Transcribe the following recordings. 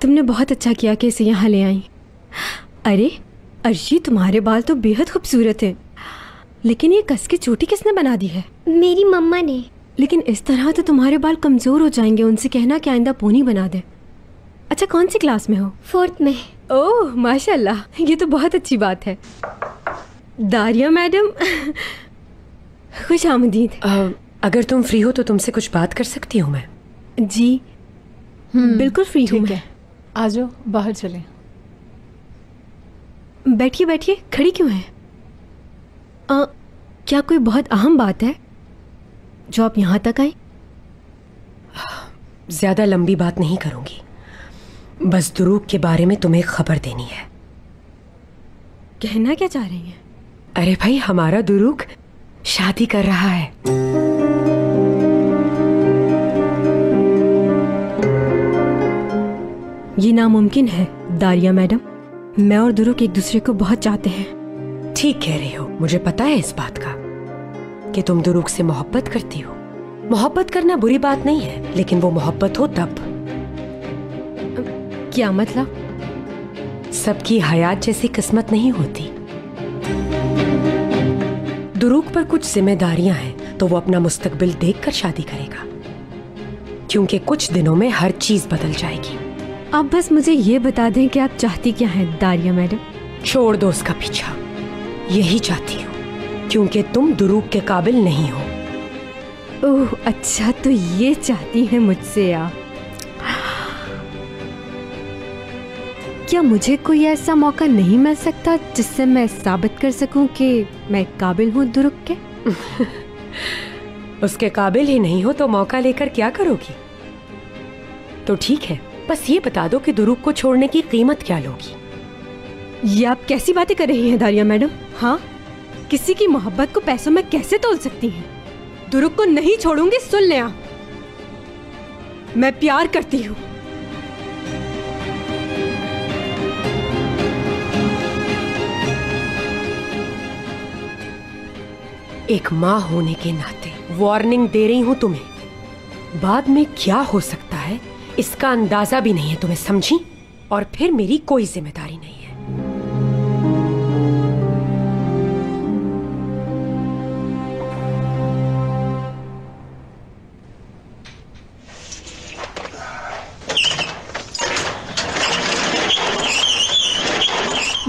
तुमने बहुत अच्छा किया कि इसे यहाँ ले आई। अरे अर्शी, तुम्हारे बाल तो बेहद खूबसूरत हैं, लेकिन ये कस की चोटी किसने बना दी है? मेरी मम्मा ने। लेकिन इस तरह तो तुम्हारे बाल कमज़ोर हो जाएंगे। उनसे कहना कि आइंदा पोनी बना दे। अच्छा, कौन सी क्लास में हो? 4th में। ओह माशाल्लाह, ये तो बहुत अच्छी बात है। दारिया मैडम, खुश आमदीद। अगर तुम फ्री हो तो तुमसे कुछ बात कर सकती हूँ मैं? जी बिल्कुल फ्री हूँ मैं। आ जाओ, बाहर चलें। बैठिए बैठिए, खड़ी क्यों हैं? क्या कोई बहुत अहम बात है जो आप यहाँ तक आई? ज्यादा लंबी बात नहीं करूंगी, बस दुरूक के बारे में तुम्हें खबर देनी है। कहना क्या चाह रही हैं? अरे भाई, हमारा दुरूक शादी कर रहा है। ये नामुमकिन है दारिया मैडम। मैं और दुरूक एक दूसरे को बहुत चाहते हैं। ठीक कह रही हो, मुझे पता है इस बात का कि तुम दुरूक से मोहब्बत करती हो। मोहब्बत करना बुरी बात नहीं है, लेकिन वो मोहब्बत हो तब। क्या मतलब? सबकी हयात जैसी किस्मत नहीं होती। दुरूक पर कुछ जिम्मेदारियां हैं, तो वो अपना मुस्तकबिल देखकर शादी करेगा, क्योंकि कुछ दिनों में हर चीज बदल जाएगी। आप बस मुझे ये बता दें कि आप चाहती क्या हैं दारिया मैडम? छोड़ दो उसका पीछा, यही चाहती हूँ, क्योंकि तुम दुरूक के काबिल नहीं हो। ओह अच्छा, तो ये चाहती हैं मुझसे आप? क्या मुझे कोई ऐसा मौका नहीं मिल सकता जिससे मैं साबित कर सकूं कि मैं काबिल हूँ दुरूक के? उसके काबिल ही नहीं हो तो मौका लेकर क्या करोगी? तो ठीक है, बस ये बता दो कि दुरूक को छोड़ने की कीमत क्या लोगी? ये आप कैसी बातें कर रही हैं दारिया मैडम? हाँ, किसी की मोहब्बत को पैसों में कैसे तोल सकती हैं? दुरूक को नहीं छोड़ूंगी, सुन लें आप। मैं प्यार करती हूँ। एक माँ होने के नाते वार्निंग दे रही हूँ तुम्हें। बाद में क्या हो सकता है इसका अंदाजा भी नहीं है तुम्हें, समझी? और फिर मेरी कोई जिम्मेदारी नहीं है।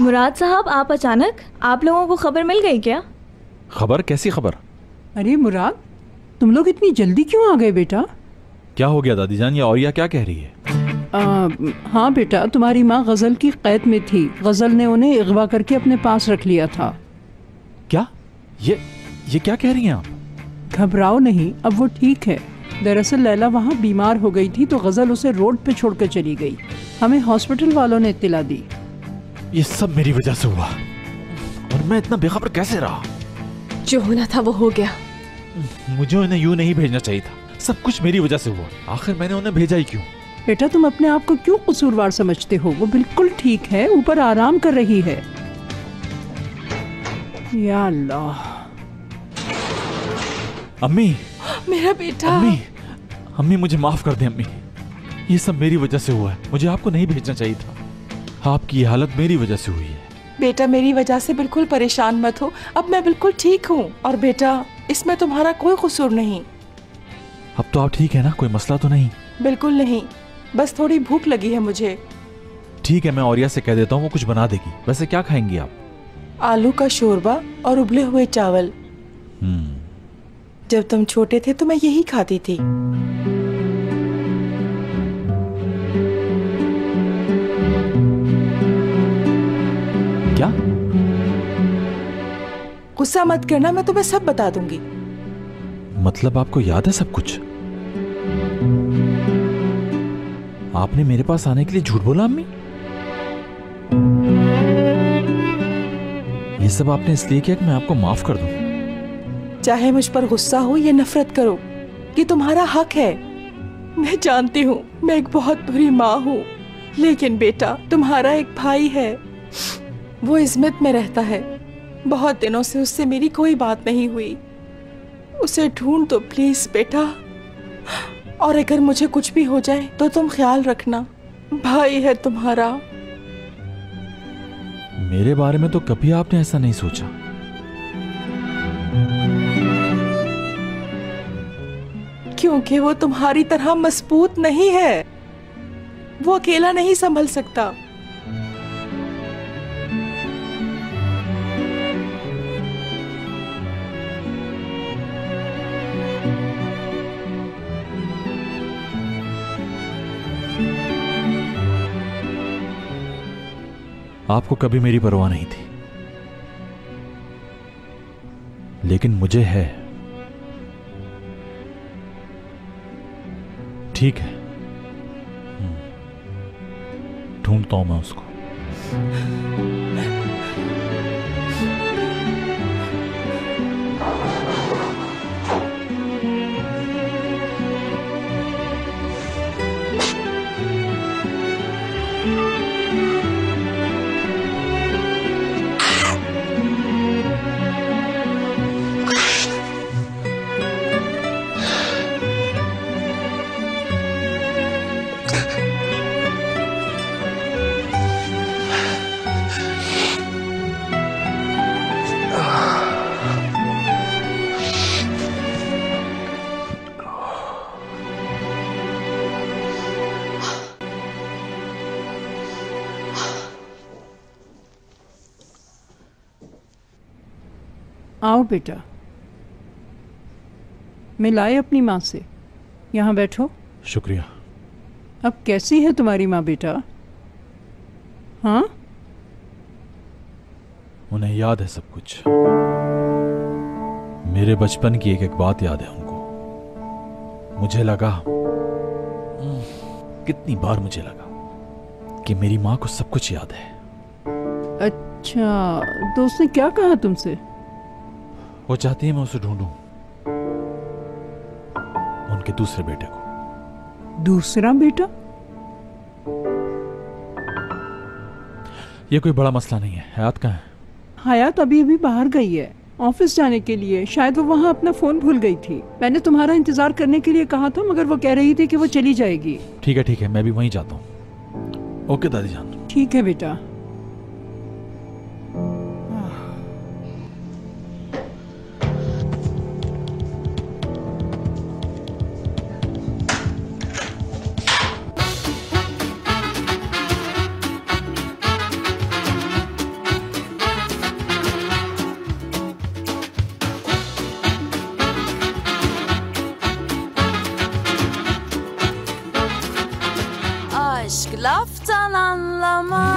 मुराद साहब, आप अचानक, आप लोगों को खबर मिल गई क्या? खबर? कैसी खबर? अरे मुराद, तुम लोग इतनी जल्दी क्यों आ गए बेटा? क्या हो गया दादी जान? ये औरिया क्या कह रही है? हाँ बेटा, तुम्हारी माँ गजल की कैद में थी। गजल ने उन्हें अगवा करके अपने पास रख लिया था। क्या? ये क्या कह रही हैं आप? घबराओ नहीं, अब वो ठीक है। दरअसल लैला वहाँ बीमार हो गई थी तो गजल उसे रोड पे छोड़कर चली गई। हमें हॉस्पिटल वालों ने इत्तला दी। ये सब मेरी वजह से हुआ और मैं इतना बेखबर कैसे रहा? जो होना था वो हो गया। मुझे उन्हें यूं नहीं भेजना चाहिए था। सब कुछ मेरी वजह से हुआ। आखिर मैंने उन्हें भेजा ही क्यों? बेटा, तुम अपने आप को क्यों कसूरवार समझते हो? वो बिल्कुल ठीक है, ऊपर आराम कर रही है। या अल्लाह। अम्मी, मेरा बेटा। अम्मी मुझे माफ कर दे अम्मी। ये सब मेरी वजह से हुआ है। मुझे आपको नहीं भेजना चाहिए था। आपकी ये हालत मेरी वजह से हुई है। बेटा, मेरी वजह से बिल्कुल परेशान मत हो। अब मैं बिल्कुल ठीक हूँ और बेटा, इसमें तुम्हारा कोई कसूर नहीं। अब तो आप ठीक है ना? कोई मसला तो नहीं? बिल्कुल नहीं, बस थोड़ी भूख लगी है मुझे। ठीक है, मैं औरिया से कह देता हूँ, वो कुछ बना देगी। वैसे क्या खाएंगी आप? आलू का शोरबा और उबले हुए चावल। जब तुम छोटे थे तो मैं यही खाती थी। क्या? गुस्सा मत करना, मैं तुम्हें सब बता दूंगी। मतलब आपको याद है सब कुछ? आपने मेरे पास आने के लिए झूठ बोला अम्मी? ये सब आपने इसलिए किया कि मैं आपको माफ कर दूं? चाहे मुझ पर गुस्सा हो या नफरत करो, ये तुम्हारा हक है। मैं जानती हूँ मैं एक बहुत बुरी माँ हूँ, लेकिन बेटा, तुम्हारा एक भाई है, वो इज़्मत में रहता है। बहुत दिनों से उससे मेरी कोई बात नहीं हुई। उसे ढूंढ दो प्लीज बेटा, और अगर मुझे कुछ भी हो जाए तो तुम ख्याल रखना। भाई है तुम्हारा। मेरे बारे में तो कभी आपने ऐसा नहीं सोचा। क्योंकि वो तुम्हारी तरह मजबूत नहीं है, वो अकेला नहीं संभल सकता। आपको कभी मेरी परवाह नहीं थी, लेकिन मुझे है। ठीक है, ढूंढता हूं मैं उसको। आओ बेटा, मिलाए अपनी माँ से। यहाँ बैठो। शुक्रिया। अब कैसी है तुम्हारी माँ बेटा? हाँ, उन्हें याद है सब कुछ। मेरे बचपन की एक एक बात याद है उनको। मुझे लगा, कितनी बार मुझे लगा कि मेरी माँ को सब कुछ याद है। अच्छा, तो उसने क्या कहा तुमसे? वो चाहती है मैं उसे ढूंढूं, उनके दूसरे बेटे को। दूसरा बेटा? ये कोई बड़ा मसला नहीं है। हयात कहाँ है? हयात अभी अभी बाहर गई है ऑफिस जाने के लिए। शायद वो वहाँ अपना फोन भूल गई थी। मैंने तुम्हारा इंतजार करने के लिए कहा था, मगर वो कह रही थी कि वो चली जाएगी। ठीक है, मैं भी वहीं जाता हूँ। ओके दादी जान। ठीक है बेटा। Aşk laftan anlamaz.